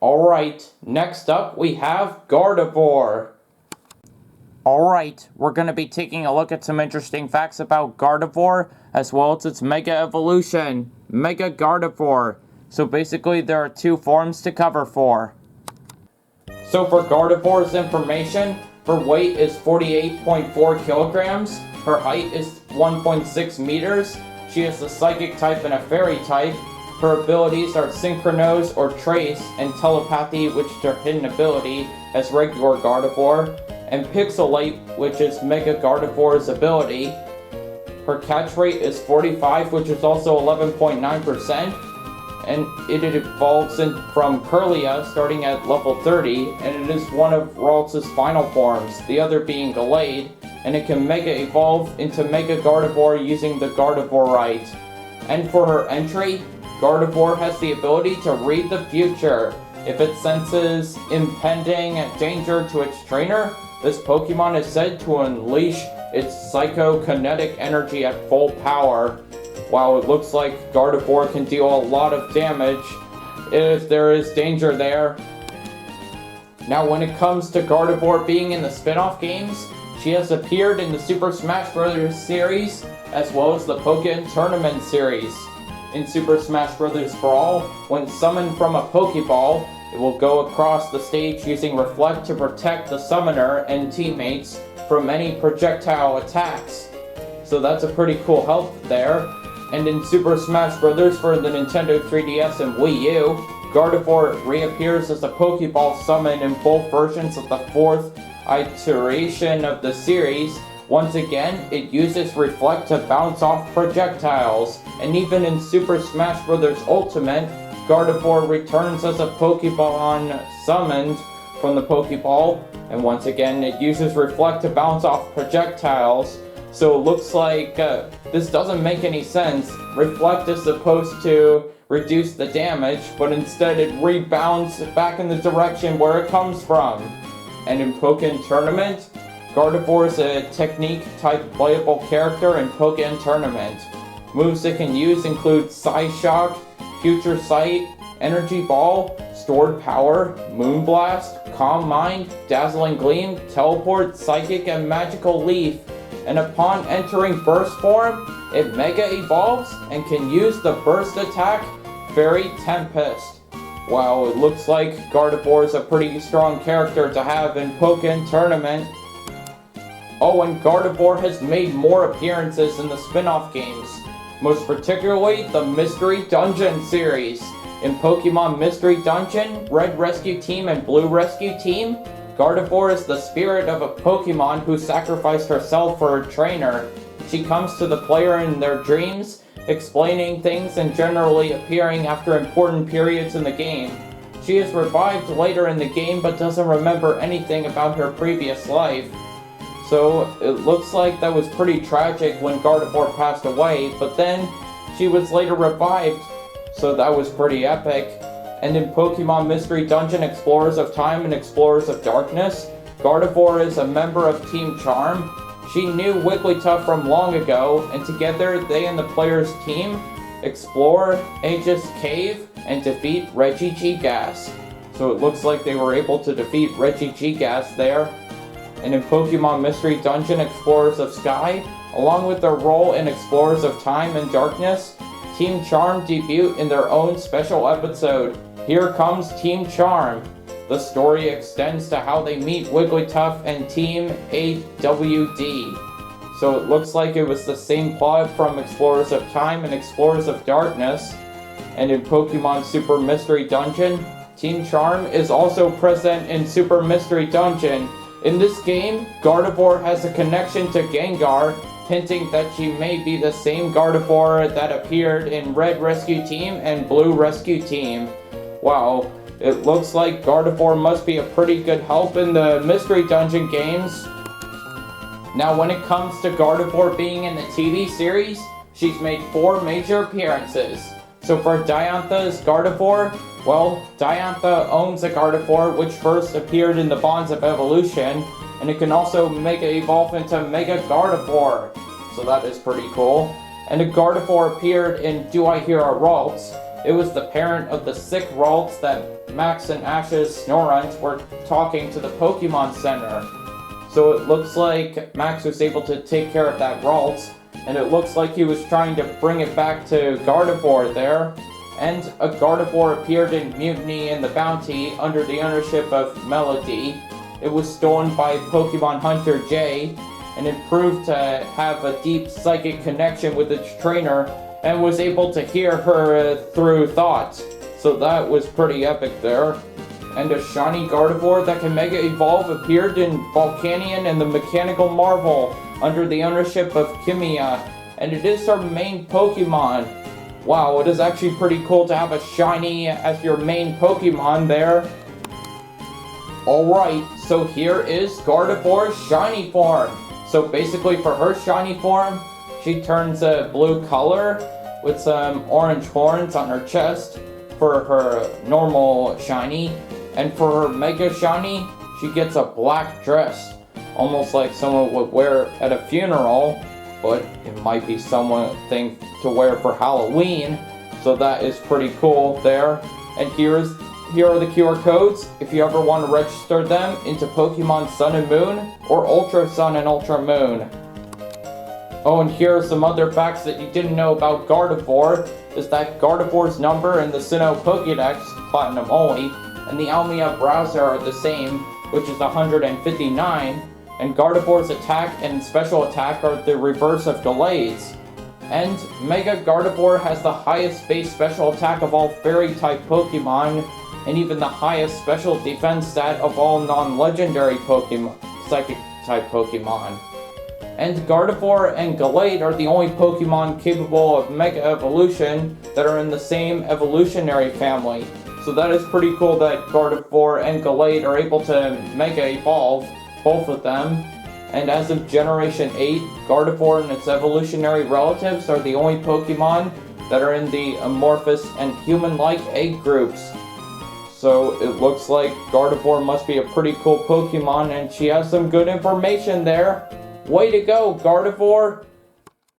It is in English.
Alright, next up we have Gardevoir. Alright, we're going to be taking a look at some interesting facts about Gardevoir, as well as its Mega Evolution, Mega Gardevoir. So basically there are two forms to cover for. So for Gardevoir's information, her weight is 48.4 kilograms, her height is 1.6 meters, she is a Psychic type and a Fairy type. Her abilities are Synchronose or Trace, and Telepathy, which is her hidden ability, as regular Gardevoir, and Pixelate, which is Mega Gardevoir's ability. Her catch rate is 45, which is also 11.9%, and it evolves from Kirlia, starting at level 30, and it is one of Ralts' final forms, the other being Gallade, and it can Mega Evolve into Mega Gardevoir using the Gardevoir. And for her entry, Gardevoir has the ability to read the future. If it senses impending danger to its trainer, this Pokemon is said to unleash its psychokinetic energy at full power. While it looks like Gardevoir can deal a lot of damage if there is danger there. Now when it comes to Gardevoir being in the spin-off games, she has appeared in the Super Smash Bros. Series, as well as the Pokken Tournament series. In Super Smash Bros. Brawl, when summoned from a Pokeball, it will go across the stage using Reflect to protect the summoner and teammates from any projectile attacks. So that's a pretty cool help there. And in Super Smash Bros. For the Nintendo 3DS and Wii U, Gardevoir reappears as a Pokeball summon in both versions of the fourth iteration of the series. Once again, it uses Reflect to bounce off projectiles, and even in Super Smash Bros. Ultimate, Gardevoir returns as a Pokemon summoned from the Pokeball, and once again it uses Reflect to bounce off projectiles. So it looks like this doesn't make any sense. Reflect is supposed to reduce the damage, but instead it rebounds back in the direction where it comes from. And in Pokken Tournament, Gardevoir is a Technique-type playable character in Pokken Tournament. Moves it can use include Psyshock, Future Sight, Energy Ball, Stored Power, Moonblast, Calm Mind, Dazzling Gleam, Teleport, Psychic, and Magical Leaf. And upon entering Burst form, it Mega Evolves and can use the Burst attack, Fairy Tempest. Wow, it looks like Gardevoir is a pretty strong character to have in Pokken Tournament. Oh, and Gardevoir has made more appearances in the spin-off games, most particularly the Mystery Dungeon series. In Pokemon Mystery Dungeon, Red Rescue Team and Blue Rescue Team, Gardevoir is the spirit of a Pokemon who sacrificed herself for her trainer. She comes to the player in their dreams, explaining things and generally appearing after important periods in the game. She is revived later in the game but doesn't remember anything about her previous life. So it looks like that was pretty tragic when Gardevoir passed away, but then she was later revived, so that was pretty epic. And in Pokemon Mystery Dungeon Explorers of Time and Explorers of Darkness, Gardevoir is a member of Team Charm. She knew Wigglytuff from long ago, and together they and the player's team explore Aegis Cave and defeat Regigigas. So it looks like they were able to defeat Regigigas there. And in Pokemon Mystery Dungeon Explorers of Sky, along with their role in Explorers of Time and Darkness, Team Charm debut in their own special episode, Here Comes Team Charm. The story extends to how they meet Wigglytuff and Team AWD. So it looks like it was the same plot from Explorers of Time and Explorers of Darkness. And in Pokemon Super Mystery Dungeon, Team Charm is also present in Super Mystery Dungeon. In this game, Gardevoir has a connection to Gengar, hinting that she may be the same Gardevoir that appeared in Red Rescue Team and Blue Rescue Team. Wow, it looks like Gardevoir must be a pretty good help in the Mystery Dungeon games. Now when it comes to Gardevoir being in the TV series, she's made 4 major appearances. So for Diantha's Gardevoir, well, Diantha owns a Gardevoir which first appeared in the Bonds of Evolution, and it can also Mega Evolve into Mega Gardevoir. So that is pretty cool. And a Gardevoir appeared in Do I Hear a Ralts. It was the parent of the sick Ralts that Max and Ash's Snorunt were talking to the Pokemon Center. So it looks like Max was able to take care of that Ralts, and it looks like he was trying to bring it back to Gardevoir there. And a Gardevoir appeared in Mutiny and the Bounty under the ownership of Melody. It was stolen by Pokemon Hunter Jay, and it proved to have a deep psychic connection with its trainer, and was able to hear her through thoughts. So that was pretty epic there. And a shiny Gardevoir that can Mega Evolve appeared in Volcanion and the Mechanical Marvel under the ownership of Kirlia, and it is her main Pokemon. Wow, it is actually pretty cool to have a shiny as your main Pokemon there. Alright, so here is Gardevoir's shiny form. So basically for her shiny form, she turns a blue color with some orange horns on her chest for her normal shiny. And for her mega shiny, she gets a black dress. Almost like someone would wear at a funeral, but it might be something to wear for Halloween. So that is pretty cool there. And here are the QR codes if you ever want to register them into Pokemon Sun and Moon or Ultra Sun and Ultra Moon. Oh, and here are some other facts that you didn't know about Gardevoir, is that Gardevoir's number in the Sinnoh Pokédex, Platinum only, and the Almia browser are the same, which is 159, and Gardevoir's attack and special attack are the reverse of Gallade's. And Mega Gardevoir has the highest base special attack of all Fairy-type Pokemon, and even the highest special defense stat of all non-legendary Pokemon, Psychic-type Pokemon. And Gardevoir and Gallade are the only Pokemon capable of Mega Evolution that are in the same evolutionary family. So that is pretty cool that Gardevoir and Gallade are able to Mega Evolve, both of them. And as of Generation 8, Gardevoir and its evolutionary relatives are the only Pokemon that are in the amorphous and human-like egg groups. So it looks like Gardevoir must be a pretty cool Pokemon, and she has some good information there. Way to go, Gardevoir!